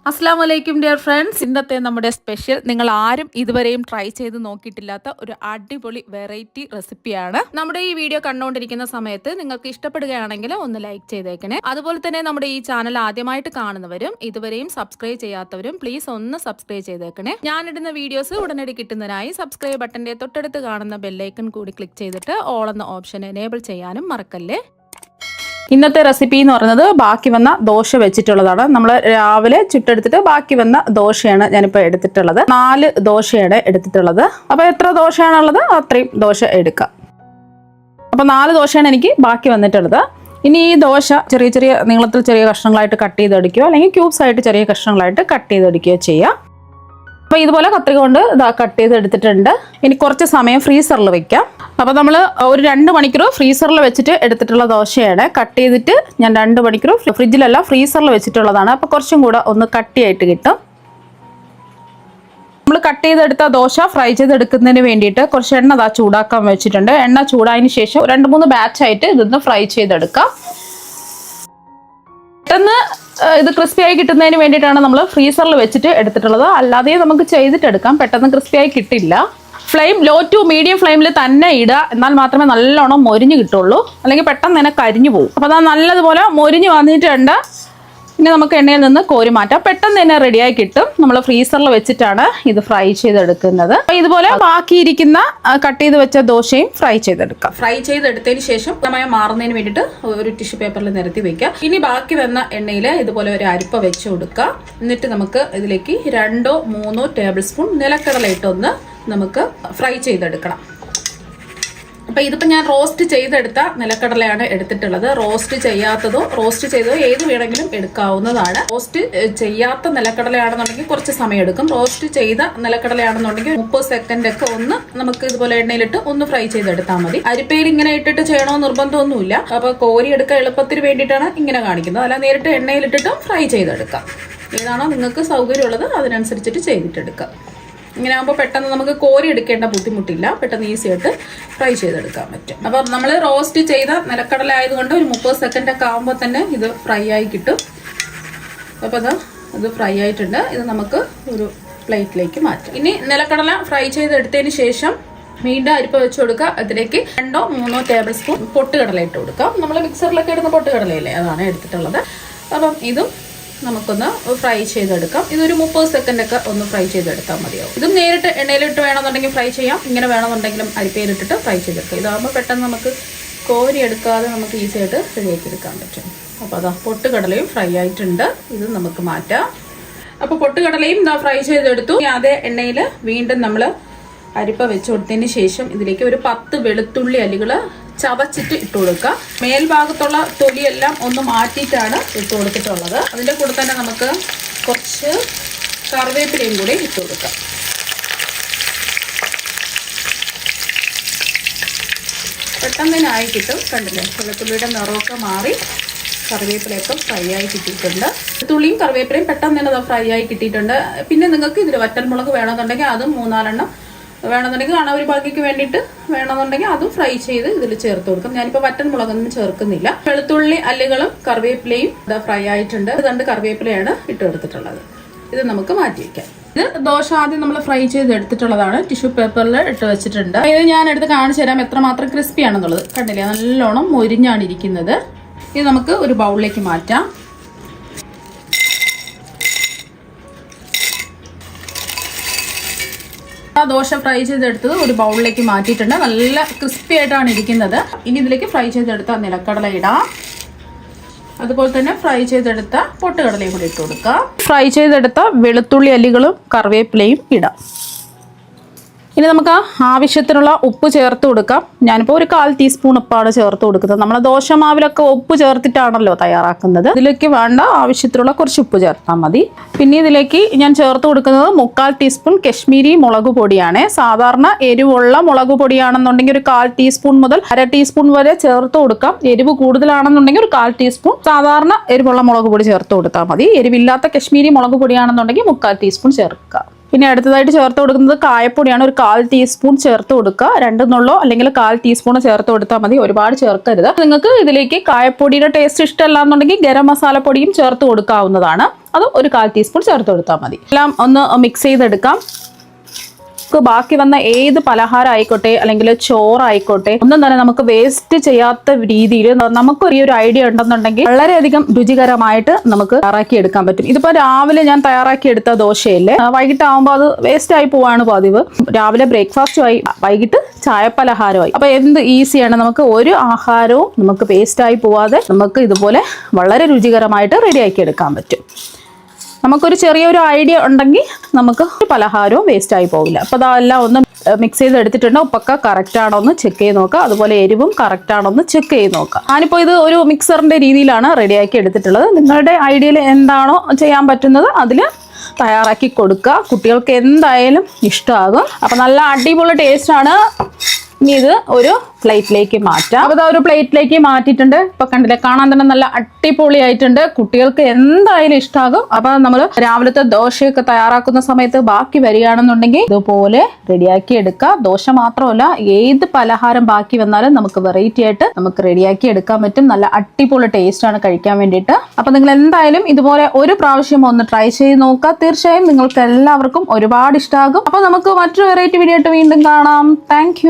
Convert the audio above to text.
അസ്സലാമു അലൈക്കും dear friends. ഇന്നത്തെ നമ്മുടെ സ്പെഷ്യൽ നിങ്ങൾ ആരും ഇതുവരെയും ട്രൈ ചെയ്ത് നോക്കിയിട്ടില്ലാത്ത ഒരു അടിപൊളി വെറൈറ്റി റെസിപ്പിയാണ്. നമ്മുടെ ഈ വീഡിയോ കണ്ടുകൊണ്ടിരിക്കുന്ന സമയത്ത് നിങ്ങൾക്ക് ഇഷ്ടപ്പെടുകയാണെങ്കിൽ ഒന്ന് ലൈക്ക് ചെയ്തേക്കണേ. അതുപോലെ തന്നെ നമ്മുടെ ഈ ചാനൽ ആദ്യമായിട്ട് കാണുന്നവരും ഇതുവരെയും സബ്സ്ക്രൈബ് ചെയ്യാത്തവരും പ്ലീസ് ഒന്ന് സബ്സ്ക്രൈബ് ചെയ്തേക്കണേ. ഞാനിടുന്ന വീഡിയോസ് ഉടനടി കിട്ടുന്നതിനായി സബ്സ്ക്രൈബ് ബട്ടന്റെ തൊട്ടടുത്ത് കാണുന്ന ബെല്ലൈക്കൺ കൂടി ക്ലിക്ക് ചെയ്തിട്ട് ഓൾ എന്ന ഓപ്ഷൻ എനേബിൾ ചെയ്യാനും മറക്കല്ലേ. ഇന്നത്തെ റെസിപ്പി എന്ന് പറയുന്നത് ബാക്കി വന്ന ദോശ വെച്ചിട്ടുള്ളതാണ്. നമ്മൾ രാവിലെ ചുട്ടെടുത്തിട്ട് ബാക്കി വന്ന ദോശയാണ് ഞാനിപ്പോൾ എടുത്തിട്ടുള്ളത്. 4 ദോശയാണ് എടുത്തിട്ടുള്ളത്. അപ്പോൾ എത്ര ദോശയാണുള്ളത് അത്രയും ദോശ എടുക്കാം. അപ്പോൾ 4 ദോശയാണ് എനിക്ക് ബാക്കി വന്നിട്ടുള്ളത്. ഇനി ഈ ദോശ ചെറിയ ചെറിയ നീളത്തിൽ ചെറിയ കഷ്ണങ്ങളായിട്ട് കട്ട് ചെയ്തെടുക്കുകയോ അല്ലെങ്കിൽ ക്യൂബ്സ് ആയിട്ട് ചെറിയ കഷ്ണങ്ങളായിട്ട് കട്ട് ചെയ്തെടുക്കുകയോ ചെയ്യാം. അപ്പോൾ ഇതുപോലെ കത്രിക കൊണ്ട് കട്ട് ചെയ്ത് എടുത്തിട്ടുണ്ട്. ഇനി കുറച്ച് സമയം ഫ്രീസറിൽ വെക്കാം. അപ്പോൾ നമ്മൾ ഒരു 2 മണിക്കൂർ ഫ്രീസറിൽ വെച്ചിട്ട് എടുത്തിട്ടുള്ള ദോശയാണ്. കട്ട് ചെയ്തിട്ട് ഞാൻ 2 മണിക്കൂർ ഫ്രിഡ്ജിലല്ല ഫ്രീസറിൽ വെച്ചിട്ടുള്ളതാണ്. അപ്പോൾ കുറച്ചും കൂടെ ഒന്ന് കട്ടിയായിട്ട് കിട്ടും. നമ്മൾ കട്ട് ചെയ്തെടുത്ത ദോശ ഫ്രൈ ചെയ്തെടുക്കുന്നതിന് വേണ്ടിയിട്ട് കുറച്ച് എണ്ണ ചൂടാക്കാൻ വെച്ചിട്ടുണ്ട്. എണ്ണ ചൂടായതിന് ശേഷം 2-3 ബാച്ചായിട്ട് ഇതൊന്ന് ഫ്രൈ ചെയ്തെടുക്കാം. പെട്ടെന്ന് ഇത് ക്രിസ്പിയായി കിട്ടുന്നതിന് വേണ്ടിയിട്ടാണ് നമ്മൾ ഫ്രീസറിൽ വെച്ചിട്ട് എടുത്തിട്ടുള്ളത്. അല്ലാതെ നമുക്ക് ചെയ്തിട്ടെടുക്കാം, പെട്ടെന്ന് ക്രിസ്പിയായി കിട്ടില്ല. ഫ്ലെയിം ലോ ടു മീഡിയം ഫ്ലെയിമിൽ തന്നെ ഇടുക, എന്നാൽ മാത്രമേ നല്ലോണം മൊരിഞ്ഞ് കിട്ടുള്ളൂ, അല്ലെങ്കിൽ പെട്ടെന്ന് തന്നെ കരിഞ്ഞു പോകും. അപ്പോൾ അത് നല്ലതുപോലെ മൊരിഞ്ഞ് വന്നിട്ടുണ്ട്. ഇനി നമുക്ക് എണ്ണയിൽ നിന്ന് കോരി മാറ്റാം. പെട്ടെന്ന് തന്നെ റെഡിയായി കിട്ടും. നമ്മൾ ഫ്രീസറിൽ വെച്ചിട്ടാണ് ഇത് ഫ്രൈ ചെയ്തെടുക്കുന്നത്. അപ്പോൾ ഇതുപോലെ ബാക്കിയിരിക്കുന്ന കട്ട് ചെയ്ത് വെച്ച ദോശയും ഫ്രൈ ചെയ്തെടുക്കാം. ഫ്രൈ ചെയ്തെടുത്തതിന് ശേഷം സമയം മാറുന്നതിന് വേണ്ടിയിട്ട് ഒരു ടിഷ്യൂ പേപ്പറിൽ നിരത്തി വെക്കുക. ഇനി ബാക്കി വന്ന എണ്ണയിൽ ഇതുപോലെ ഒരു അരിപ്പ വെച്ച് കൊടുക്കുക. എന്നിട്ട് നമുക്ക് ഇതിലേക്ക് 2-3 ടേബിൾ സ്പൂൺ നിലക്കടല ഇട്ടൊന്ന് നമുക്ക് ഫ്രൈ ചെയ്തെടുക്കണം. അപ്പോൾ ഇതിപ്പോൾ ഞാൻ റോസ്റ്റ് ചെയ്തെടുത്ത നിലക്കടലയാണ് എടുത്തിട്ടുള്ളത്. റോസ്റ്റ് ചെയ്യാത്തതോ റോസ്റ്റ് ചെയ്തതോ ഏത് വേണമെങ്കിലും എടുക്കാവുന്നതാണ്. റോസ്റ്റ് ചെയ്യാത്ത നിലക്കടലയാണെന്നുണ്ടെങ്കിൽ കുറച്ച് സമയം എടുക്കും. റോസ്റ്റ് ചെയ്ത നിലക്കടലയാണെന്നുണ്ടെങ്കിൽ 30 സെക്കൻഡ് ഒക്കെ ഒന്ന് നമുക്ക് ഇതുപോലെ എണ്ണയിലിട്ട് ഒന്ന് ഫ്രൈ ചെയ്തെടുത്താൽ മതി. അരിപ്പയിൽ ഇങ്ങനെ ഇട്ടിട്ട് ചെയ്യണമെന്ന് നിർബന്ധമൊന്നുമില്ല. അപ്പോൾ കോരി എടുക്കാൻ എളുപ്പത്തിന് വേണ്ടിയിട്ടാണ് ഇങ്ങനെ കാണിക്കുന്നത്. അല്ല നേരിട്ട് എണ്ണയിലിട്ടിട്ട് ഫ്രൈ ചെയ്തെടുക്കാം. ഏതാണോ നിങ്ങൾക്ക് സൗകര്യമുള്ളത് അതിനനുസരിച്ചിട്ട് ചെയ്തിട്ടെടുക്കാം. ഇങ്ങനെ ആകുമ്പോൾ പെട്ടെന്ന് നമുക്ക് കോരി എടുക്കേണ്ട ബുദ്ധിമുട്ടില്ല, പെട്ടെന്ന് ഈസി ആയിട്ട് ഫ്രൈ ചെയ്തെടുക്കാൻ പറ്റും. അപ്പം നമ്മൾ റോസ്റ്റ് ചെയ്ത നിലക്കടല ആയതുകൊണ്ട് ഒരു 30 സെക്കൻഡ് ഒക്കെ ആകുമ്പോൾ തന്നെ ഇത് ഫ്രൈ ആയി കിട്ടും. അപ്പോൾ ഇത് ഫ്രൈ ആയിട്ടുണ്ട്. ഇത് നമുക്ക് ഒരു പ്ലേറ്റിലേക്ക് മാറ്റാം. ഇനി നിലക്കടല ഫ്രൈ ചെയ്തെടുത്തതിന് ശേഷം വീണ്ടും അരിപ്പ വെച്ച് കൊടുക്കുക. അതിലേക്ക് 2-3 ടേബിൾ സ്പൂൺ പൊട്ടുകടല ഇട്ട് കൊടുക്കാം. നമ്മൾ മിക്സറിലൊക്കെ ഇടുന്ന പൊട്ടുകടലയില്ലേ, അതാണ് എടുത്തിട്ടുള്ളത്. അപ്പം ഇതും നമുക്കൊന്ന് ഫ്രൈ ചെയ്തെടുക്കാം. ഇതൊരു 30 സെക്കൻഡ് ഒക്കെ ഒന്ന് ഫ്രൈ ചെയ്തെടുത്താൽ മതിയാവും. ഇതും നേരിട്ട് എണ്ണയിലിട്ട് വേണമെന്നുണ്ടെങ്കിൽ ഫ്രൈ ചെയ്യാം, ഇങ്ങനെ വേണമെന്നുണ്ടെങ്കിലും അരിപ്പയിലിട്ടിട്ട് ഫ്രൈ ചെയ്തെടുക്കാം. ഇതാകുമ്പോൾ പെട്ടെന്ന് നമുക്ക് കോരി എടുക്കാതെ നമുക്ക് ഈസി ആയിട്ട് റെഡിയാക്കി എടുക്കാൻ പറ്റും. അപ്പോൾ പൊട്ടുകടലയും ഫ്രൈ ആയിട്ടുണ്ട്. ഇത് നമുക്ക് മാറ്റാം. അപ്പോൾ പൊട്ടുകടലയും ഫ്രൈ ചെയ്തെടുത്തു. അതേ എണ്ണയിൽ വീണ്ടും നമ്മൾ അരിപ്പ വെച്ച് കൊടുത്തതിന് ശേഷം ഇതിലേക്ക് ഒരു 10 വെളുത്തുള്ളി അല്ലികൾ ചതച്ചിട്ട് ഇട്ട് കൊടുക്കുക. മേൽഭാഗത്തുള്ള തൊലിയെല്ലാം ഒന്ന് മാറ്റിയിട്ടാണ് ഇട്ട് കൊടുത്തിട്ടുള്ളത്. അതിൻ്റെ കൂടെ തന്നെ നമുക്ക് കുറച്ച് കറിവേപ്പിലയും കൂടി ഇട്ട് കൊടുക്കാം. പെട്ടെന്ന് തന്നെ ആയി കിട്ടും. കണ്ടില്ലേ, വെളുത്തുള്ളിയുടെ നിറമൊക്കെ മാറി കറിവേപ്പിലയൊക്കെ ഫ്രൈ ആയി കിട്ടിയിട്ടുണ്ട്. വെളുത്തുള്ളിയും കറിവേപ്പിലയും പെട്ടെന്ന് തന്നെ ഫ്രൈ ആയി കിട്ടിയിട്ടുണ്ട്. പിന്നെ നിങ്ങൾക്ക് ഇതിൽ വറ്റൽമുളക് വേണമെന്നുണ്ടെങ്കിൽ അതും 3-4 വേണമെന്നുണ്ടെങ്കിൽ കാണാൻ ഒരു ബാക്കിക്ക് വേണ്ടിയിട്ട് വേണമെന്നുണ്ടെങ്കിൽ അതും ഫ്രൈ ചെയ്ത് ഇതിൽ ചേർത്ത് കൊടുക്കും. ഞാനിപ്പോൾ വറ്റൻ മുളകൊന്നും ചേർക്കുന്നില്ല. വെളുത്തുള്ളി അല്ലികളും കറിവേപ്പിലയും ഫ്രൈ ആയിട്ടുണ്ട്. 2 കറിവേപ്പിലയാണ് ഇട്ട് എടുത്തിട്ടുള്ളത്. ഇത് നമുക്ക് മാറ്റി വയ്ക്കാം. ഇത് ദോശ ആദ്യം നമ്മൾ ഫ്രൈ ചെയ്ത് എടുത്തിട്ടുള്ളതാണ്. ടിഷ്യൂ പേപ്പറിൽ ഇട്ട് വെച്ചിട്ടുണ്ട്. ഇത് ഞാൻ എടുത്ത് കാണിച്ചു തരാം എത്രമാത്രം ക്രിസ്പി ആണെന്നുള്ളത്. കണ്ടില്ലേ, നല്ലോണം മൊരിഞ്ഞാണ് ഇരിക്കുന്നത്. ഇത് നമുക്ക് ഒരു ബൗളിലേക്ക് മാറ്റാം. ദോശ ഫ്രൈ ചെയ്തെടുത്തത് ഒരു ബൗളിലേക്ക് മാറ്റിയിട്ടുണ്ട്. നല്ല ക്രിസ്പി ആയിട്ടാണ് ഇരിക്കുന്നത്. ഇനി ഇതിലേക്ക് ഫ്രൈ ചെയ്തെടുത്ത നിലക്കടല ഇടാം. അതുപോലെ തന്നെ ഫ്രൈ ചെയ്തെടുത്ത പൊട്ടുകടലയും കൂടി ഇട്ട് കൊടുക്കുക. ഫ്രൈ ചെയ്തെടുത്ത വെളുത്തുള്ളി അല്ലികളും കറിവേപ്പിലയും ഇടാം. ഇനി നമുക്ക് ആവശ്യത്തിനുള്ള ഉപ്പ് ചേർത്ത് കൊടുക്കാം. ഞാനിപ്പോൾ ഒരു 1/4 ടീസ്പൂൺ ഉപ്പാണ് ചേർത്ത് കൊടുക്കുന്നത്. നമ്മൾ ദോശമാവിലൊക്കെ ഉപ്പ് ചേർത്തിട്ടാണല്ലോ തയ്യാറാക്കുന്നത്. ഇതിലേക്ക് വേണ്ട ആവശ്യത്തിനുള്ള കുറച്ച് ഉപ്പ് ചേർത്താൽ മതി. പിന്നെ ഇതിലേക്ക് ഞാൻ ചേർത്ത് കൊടുക്കുന്നത് 3/4 ടീസ്പൂൺ കശ്മീരി മുളക് പൊടിയാണ്. സാധാരണ എരിവുള്ള മുളക് പൊടിയാണെന്നുണ്ടെങ്കിൽ ഒരു 1/4 ടീസ്പൂൺ മുതൽ 1/2 ടീസ്പൂൺ വരെ ചേർത്ത് കൊടുക്കാം. എരിവ് കൂടുതലാണെന്നുണ്ടെങ്കിൽ ഒരു 1/4 ടീസ്പൂൺ സാധാരണ എരിവുള്ള മുളക് പൊടി ചേർത്ത് കൊടുത്താൽ മതി. എരിവില്ലാത്ത കശ്മീരി മുളക് പൊടിയാണെന്നുണ്ടെങ്കിൽ 3/4 ടീസ്പൂൺ ചേർക്കുക. ഇനി അടുത്തതായിട്ട് ചേർത്ത് കൊടുക്കുന്നത് കായപ്പൊടിയാണ്. ഒരു 1/4 ടീസ്പൂൺ ചേർത്ത് കൊടുക്കുക. 2 അല്ലെങ്കിൽ 1/4 ടീസ്പൂൺ ചേർത്ത് കൊടുത്താൽ മതി, ഒരുപാട് ചേർക്കരുത്. നിങ്ങൾക്ക് ഇതിലേക്ക് കായപ്പൊടിയുടെ ടേസ്റ്റ് ഇഷ്ടമല്ല എന്നുണ്ടെങ്കിൽ ഗരം മസാല പൊടിയും ചേർത്ത് കൊടുക്കാവുന്നതാണ്. അതും ഒരു 1/4 ടീസ്പൂൺ ചേർത്ത് കൊടുത്താൽ മതി. എല്ലാം ഒന്ന് മിക്സ് ചെയ്തെടുക്കാം. ബാക്കി വന്ന ഏത് പലഹാരം ആയിക്കോട്ടെ അല്ലെങ്കിൽ ചോറായിക്കോട്ടെ ഒന്നും തന്നെ നമുക്ക് വേസ്റ്റ് ചെയ്യാത്ത രീതിയിൽ നമുക്ക് ഈ ഒരു ഐഡിയ ഉണ്ടെന്നുണ്ടെങ്കിൽ വളരെയധികം രുചികരമായിട്ട് നമുക്ക് തയ്യാറാക്കി എടുക്കാൻ പറ്റും. ഇതിപ്പോ രാവിലെ ഞാൻ തയ്യാറാക്കി എടുത്ത ദോശയല്ലേ, വൈകിട്ടാവുമ്പോൾ അത് വേസ്റ്റ് ആയി പോവാണ് പതിവ്. രാവിലെ ബ്രേക്ക്ഫാസ്റ്റുമായി, വൈകിട്ട് ചായപ്പലഹാരമായി. അപ്പൊ എന്ത് ഈസിയാണ്, നമുക്ക് ഒരു ആഹാരവും നമുക്ക് വേസ്റ്റ് ആയി പോവാതെ നമുക്ക് ഇതുപോലെ വളരെ രുചികരമായിട്ട് റെഡിയാക്കി എടുക്കാൻ പറ്റും. നമുക്കൊരു ചെറിയൊരു ഐഡിയ ഉണ്ടെങ്കിൽ നമുക്ക് പലഹാരവും വേസ്റ്റ് ആയി പോവില്ല. അപ്പോൾ അതെല്ലാം ഒന്ന് മിക്സ് ചെയ്ത് എടുത്തിട്ടുണ്ട്. ഉപ്പൊക്കെ കറക്റ്റ് ആണോ എന്ന് ചെക്ക് ചെയ്ത് നോക്കുക. അതുപോലെ എരിവും കറക്റ്റ് ആണോ എന്ന് ചെക്ക് ചെയ്ത് നോക്കുക. ഞാനിപ്പോൾ ഇത് ഒരു മിക്സറിന്റെ രീതിയിലാണ് റെഡിയാക്കി എടുത്തിട്ടുള്ളത്. നിങ്ങളുടെ ഐഡിയയിൽ എന്താണോ ചെയ്യാൻ പറ്റുന്നത് അതിൽ തയ്യാറാക്കി കൊടുക്കുക. കുട്ടികൾക്ക് എന്തായാലും ഇഷ്ടമാകും. അപ്പം നല്ല അടിപൊളി ടേസ്റ്റാണ്. ഇനി ഇത് ഒരു പ്ലേറ്റിലേക്ക് മാറ്റാം. അപ്പോൾ ഒരു പ്ലേറ്റിലേക്ക് മാറ്റിയിട്ടുണ്ട്. ഇപ്പൊ കണ്ടില്ലേ, കാണാൻ തന്നെ നല്ല അടിപൊളിയായിട്ടുണ്ട്. കുട്ടികൾക്ക് എന്തായാലും ഇഷ്ടമാകും. അപ്പൊ നമ്മൾ രാവിലത്തെ ദോശയൊക്കെ തയ്യാറാക്കുന്ന സമയത്ത് ബാക്കി വരികയാണെന്നുണ്ടെങ്കിൽ ഇതുപോലെ റെഡിയാക്കി എടുക്കുക. ദോശ മാത്രമല്ല, ഏത് പലഹാരം ബാക്കി വന്നാലും നമുക്ക് വെറൈറ്റി ആയിട്ട് നമുക്ക് റെഡിയാക്കി എടുക്കാൻ പറ്റും. നല്ല അടിപൊളി ടേസ്റ്റ് ആണ് കഴിക്കാൻ വേണ്ടിയിട്ട്. അപ്പൊ നിങ്ങൾ എന്തായാലും ഇതുപോലെ ഒരു പ്രാവശ്യം ഒന്ന് ട്രൈ ചെയ്ത് നോക്കുക. തീർച്ചയായും നിങ്ങൾക്ക് എല്ലാവർക്കും ഒരുപാട് ഇഷ്ടമാകും. അപ്പൊ നമുക്ക് മറ്റൊരു വെറൈറ്റി വീഡിയോ ആയിട്ട് വീണ്ടും കാണാം. താങ്ക്